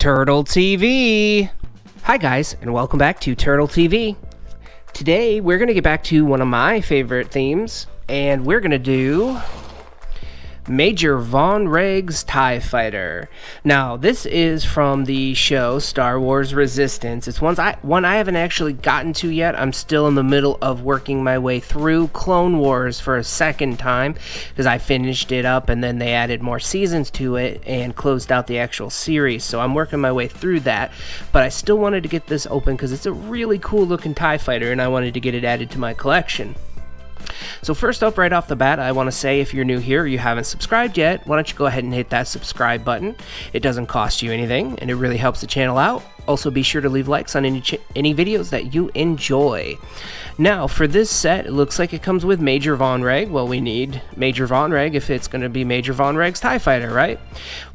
Turtle TV. Hi guys, and welcome back to Turtle TV. Today we're going to get back to one of my favorite themes, and we're going to do Major Vonreg's TIE Fighter. Now, this is from the show Star Wars Resistance. It's one I haven't actually gotten to yet. I'm still in the middle of working my way through Clone Wars for a second time, because I finished it up and then they added more seasons to it and closed out the actual series. So I'm working my way through that, but I still wanted to get this open because it's a really cool looking TIE Fighter and I wanted to get it added to my collection. So first up, right off the bat, I want to say if you're new here or you haven't subscribed yet, why don't you go ahead and hit that subscribe button. It doesn't cost you anything, and it really helps the channel out. Also, be sure to leave likes on any videos that you enjoy. Now, for this set, it looks like it comes with Major Vonreg. Well, we need Major Vonreg if it's going to be Major Vonreg's TIE Fighter, right?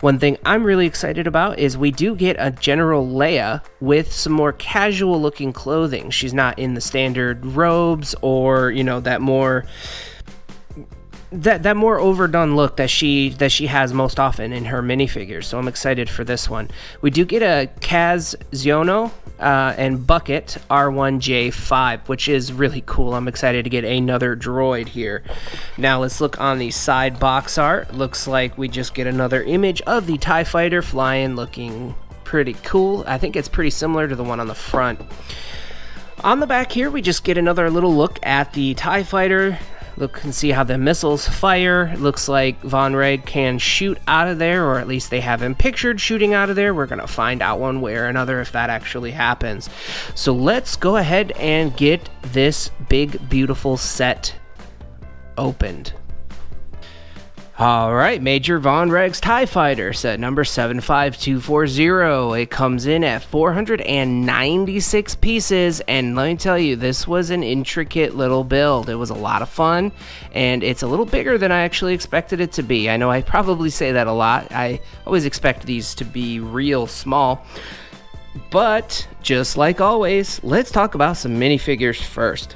One thing I'm really excited about is we do get a General Leia with some more casual-looking clothing. She's not in the standard robes or, you know, that more overdone look that she has most often in her minifigures. So I'm excited for this one. We do get a Kaz Ziono and Bucket R1J5, which is really cool. I'm excited to get another droid here. Now let's look on the side box art. Looks like we just get another image of the TIE Fighter flying, looking pretty cool. I think it's pretty similar to the one on the front. On the back here, we just get another little look at the TIE Fighter. Look and see how the missiles fire. It looks like Vonreg can shoot out of there, or at least they have him pictured shooting out of there. We're going to find out one way or another if that actually happens. So let's go ahead and get this big, beautiful set opened. Alright, Major Vonreg's TIE Fighter, set number 75240. It comes in at 496 pieces, and let me tell you, this was an intricate little build. It was a lot of fun, and it's a little bigger than I actually expected it to be. I know I probably say that a lot. I always expect these to be real small. But, just like always, let's talk about some minifigures first.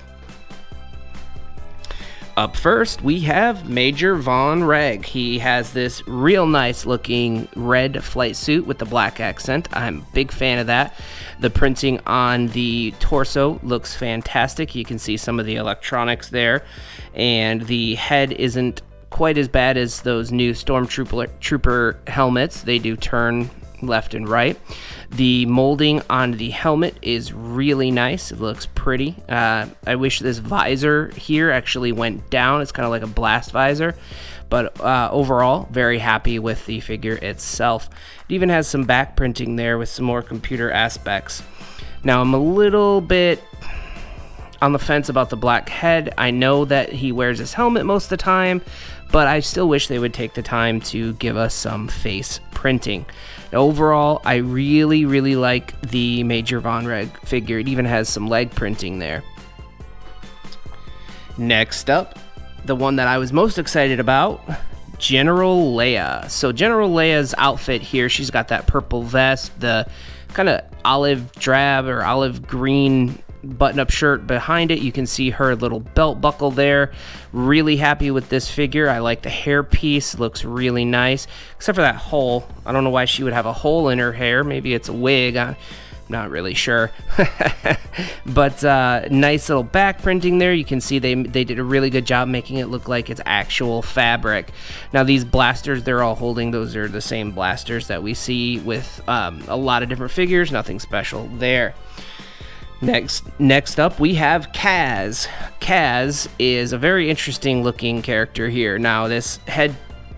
Up first, we have Major Vonreg. He has this real nice looking red flight suit with the black accent. I'm a big fan of that. The printing on the torso looks fantastic. You can see some of the electronics there, and the head isn't quite as bad as those new Stormtrooper helmets. They do turn left and right. The molding on the helmet is really nice. It looks pretty. I wish this visor here actually went down. It's kind of like a blast visor, but overall, very happy with the figure itself. It even has some back printing there with some more computer aspects. Now, I'm a little bit on the fence about the black head. I know that he wears his helmet most of the time, but I still wish they would take the time to give us some face printing. Overall, I really, really like the Major Vonreg figure. It even has some leg printing there. Next up, the one that I was most excited about, General Leia. So General Leia's outfit here, she's got that purple vest, the kind of olive drab or olive green button-up shirt behind it. You can see her little belt buckle there. Really happy with this figure. I like the hair piece. Looks really nice, except for that hole. I don't know why she would have a hole in her hair. Maybe it's a wig. I'm not really sure. But nice little back printing there. You can see they did a really good job making it look like it's actual fabric. Now these blasters they're all holding, those are the same blasters that we see with a lot of different figures. Nothing special there. Next up, we have Kaz. Kaz is a very interesting looking character here. Now, this head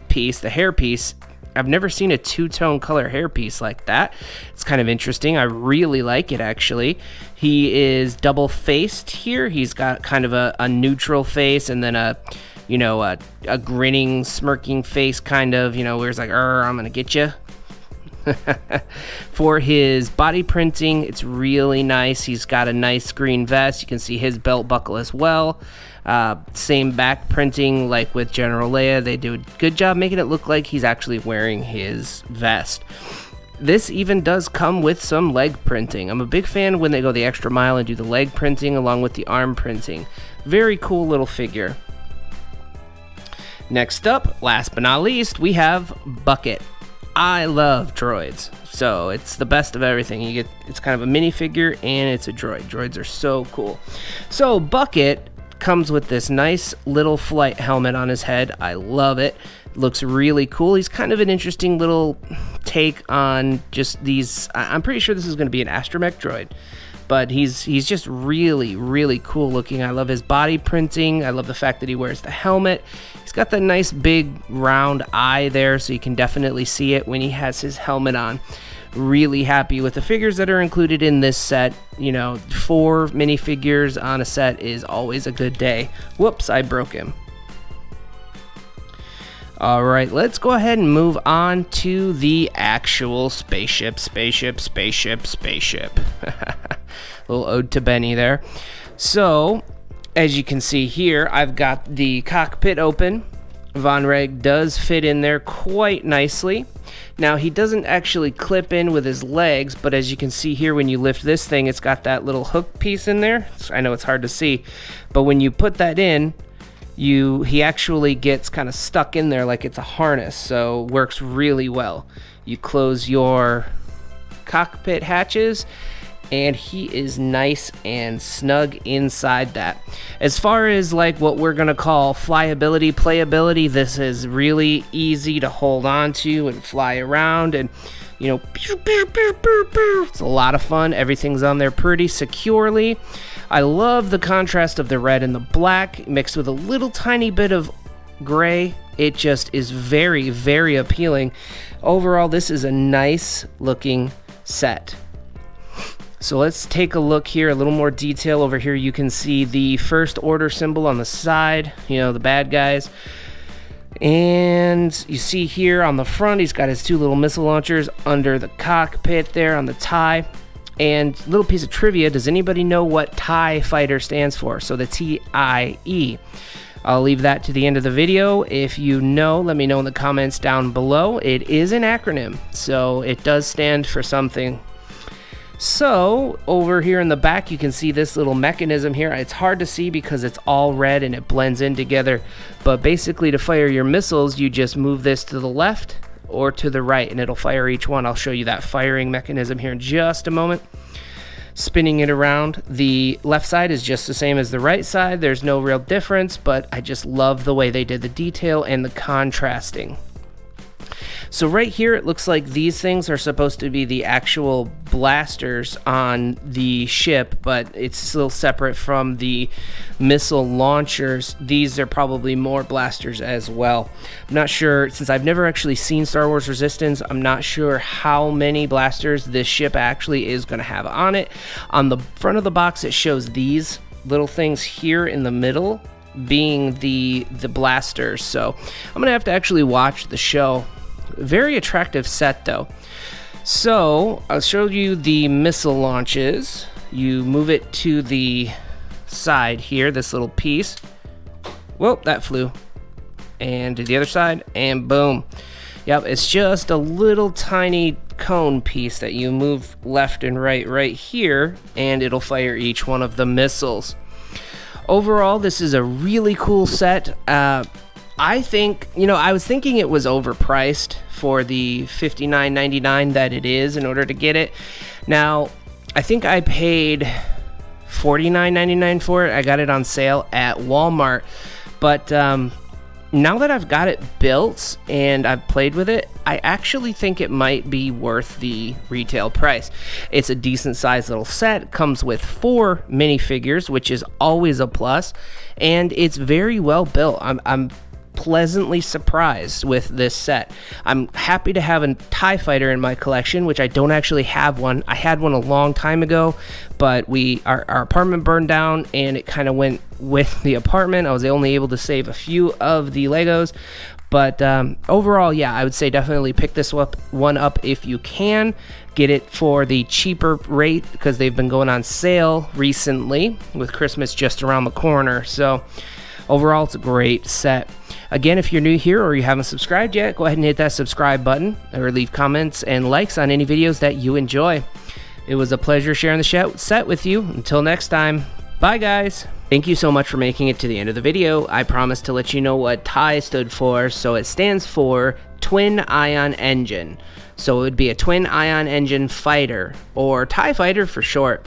piece, the hair piece, I've never seen a two-tone color hair piece like that. It's kind of interesting. I really like it, actually. He is double-faced here. He's got kind of a neutral face and then a grinning, smirking face, kind of, where it's like, I'm gonna get you. For his body printing, it's really nice. He's got a nice green vest. You can see his belt buckle as well. Same back printing like with General Leia. They do a good job making it look like he's actually wearing his vest. This even does come with some leg printing. I'm a big fan when they go the extra mile and do the leg printing along with the arm printing. Very cool little figure. Next up, last but not least, we have Bucket. I love droids, so it's the best of everything. It's kind of a minifigure and it's a droid. Droids are so cool. So Bucket comes with this nice little flight helmet on his head. I love it. Looks really cool. He's kind of an interesting little take on just these. I'm pretty sure this is going to be an astromech droid, but he's just really, really cool looking. I love his body printing. I love the fact that he wears the helmet. He's got the nice big round eye there, so you can definitely see it when he has his helmet on. Really happy with the figures that are included in this set. You know, 4 minifigures on a set is always a good day. Whoops, I broke him. Alright, let's go ahead and move on to the actual spaceship. Little ode to Benny there. So, as you can see here, I've got the cockpit open. Vonreg does fit in there quite nicely. Now, he doesn't actually clip in with his legs, but as you can see here, when you lift this thing, it's got that little hook piece in there. I know it's hard to see, but when you put that in, he actually gets kind of stuck in there like it's a harness, so works really well. You close your cockpit hatches, and he is nice and snug inside that. As far as like what we're gonna call flyability, playability, this is really easy to hold on to and fly around, and you know, it's a lot of fun. Everything's on there pretty securely. I love the contrast of the red and the black mixed with a little tiny bit of gray. It just is very, very appealing. Overall, this is a nice looking set. So let's take a look here, a little more detail over here. You can see the First Order symbol on the side, you know, the bad guys. And you see here on the front, he's got his 2 little missile launchers under the cockpit there on the TIE. And little piece of trivia, does anybody know what TIE fighter stands for? So the T.I.E. I'll leave that to the end of the video. If you know, let me know in the comments down below. It is an acronym, so it does stand for something. So over here in the back, you can see this little mechanism here. It's hard to see because it's all red and it blends in together, but basically to fire your missiles, you just move this to the left or to the right and it'll fire each one. I'll show you that firing mechanism here in just a moment. Spinning it around, the left side is just the same as the right side. There's no real difference, but I just love the way they did the detail and the contrasting. So right here, it looks like these things are supposed to be the actual blasters on the ship, but it's still separate from the missile launchers. These are probably more blasters as well. I'm not sure, since I've never actually seen Star Wars Resistance, I'm not sure how many blasters this ship actually is going to have on it. On the front of the box, it shows these little things here in the middle being the blasters. So I'm going to have to actually watch the show. Very attractive set though. So I'll show you the missile launches. You move it to the side here, this little piece. Whoa, that flew. And to the other side, and boom. Yep, it's just a little tiny cone piece that you move left and right here, and it'll fire each one of the missiles. Overall, this is a really cool set. I think, you know, I was thinking it was overpriced for the $59.99 that it is in order to get it. Now, I think I paid $49.99 for it. I got it on sale at Walmart. But now that I've got it built and I've played with it, I actually think it might be worth the retail price. It's a decent sized little set. Comes with 4 minifigures, which is always a plus. And it's very well built. I'm pleasantly surprised with this set. I'm happy to have a TIE fighter in my collection, which I don't actually have one. I had one a long time ago, but our apartment burned down and it kind of went with the apartment. I was only able to save a few of the Legos, but overall, yeah, I would say definitely pick this one up if you can. Get it for the cheaper rate because they've been going on sale recently with Christmas just around the corner. So overall, it's a great set. Again, if you're new here or you haven't subscribed yet, go ahead and hit that subscribe button or leave comments and likes on any videos that you enjoy. It was a pleasure sharing the set with you. Until next time, bye guys. Thank you so much for making it to the end of the video. I promised to let you know what TIE stood for, so it stands for twin ion engine. So it would be a twin ion engine fighter, or TIE fighter for short.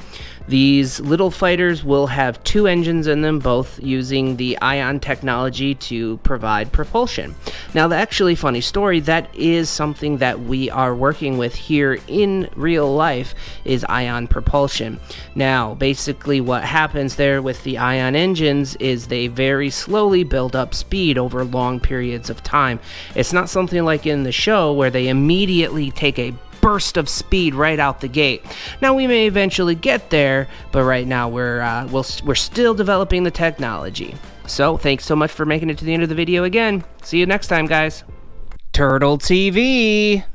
These little fighters will have 2 engines in them, both using the ion technology to provide propulsion. Now, actually, funny story, that is something that we are working with here in real life, is ion propulsion. Now, basically what happens there with the ion engines is they very slowly build up speed over long periods of time. It's not something like in the show where they immediately take a burst of speed right out the gate. Now, we may eventually get there, but right now we're still developing the technology. So thanks so much for making it to the end of the video again. See you next time, guys. Turtle TV.